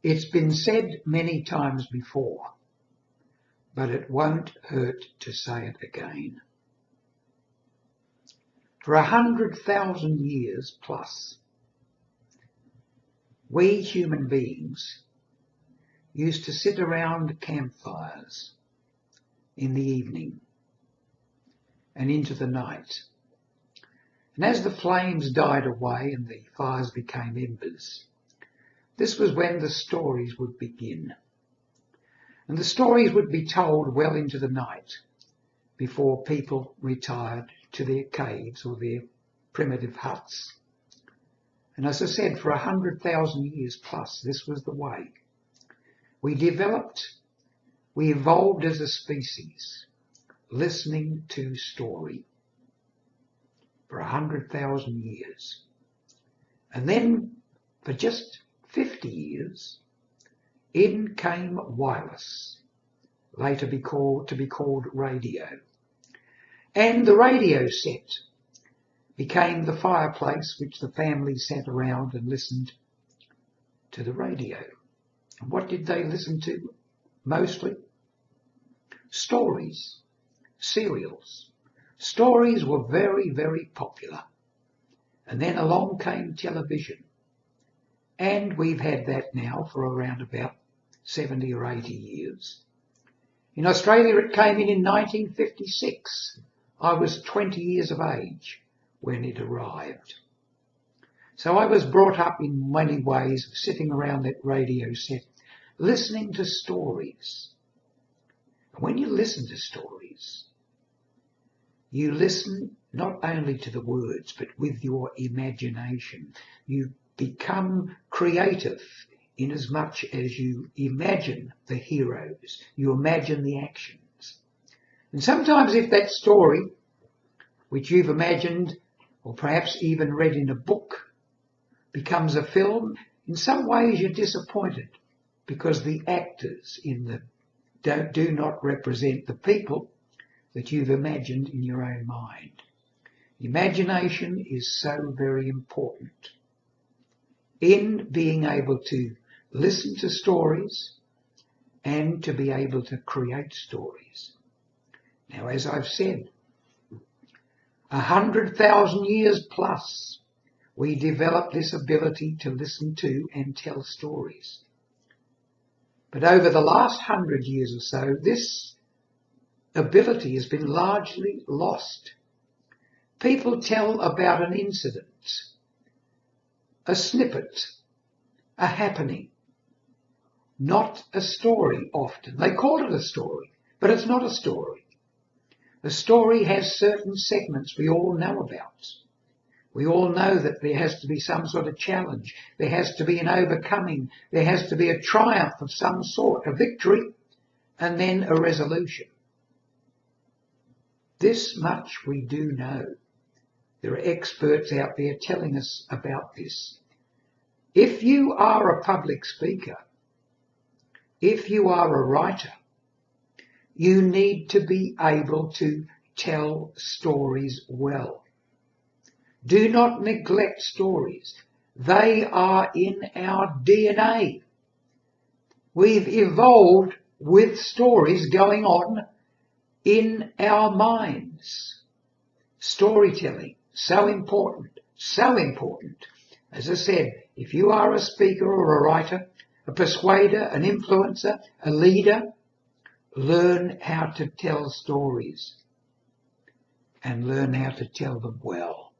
It's been said many times before, but it won't hurt to say it again. For 100,000 years plus, we human beings used to sit around campfires in the evening and into the night. And as the flames died away and the fires became embers, this was when the stories would begin. And the stories would be told well into the night before people retired to their caves or their primitive huts. And as I said, for 100,000 years plus, this was the way. We evolved as a species, listening to story for 100,000 years. And then for just 50 years, in came wireless, later to be called radio. And the radio set became the fireplace which the family sat around and listened to the radio. And what did they listen to mostly? Stories, serials. Stories were very, very popular. And then along came television. And we've had that now for around about 70 or 80 years. In Australia it came in 1956. I was 20 years of age when it arrived. So I was brought up in many ways, sitting around that radio set, listening to stories. And when you listen to stories, you listen not only to the words, but with your imagination. You become creative in as much as you imagine the heroes, you imagine the actions. And sometimes if that story, which you've imagined or perhaps even read in a book, becomes a film, in some ways you're disappointed because the actors do not represent the people that you've imagined in your own mind. Imagination is so very important in being able to listen to stories and to be able to create stories. Now, as I've said, 100,000 years plus, we developed this ability to listen to and tell stories. But over the last 100 years or so, this ability has been largely lost. People tell about an incident, a snippet, a happening, not a story often. They call it a story, but it's not a story. A story has certain segments we all know about. We all know that there has to be some sort of challenge. There has to be an overcoming. There has to be a triumph of some sort, a victory, and then a resolution. This much we do know. There are experts out there telling us about this. If you are a public speaker, if you are a writer, you need to be able to tell stories well. Do not neglect stories. They are in our DNA. We've evolved with stories going on in our minds. Storytelling, so important, so important. As I said, if you are a speaker or a writer, a persuader, an influencer, a leader, learn how to tell stories and learn how to tell them well.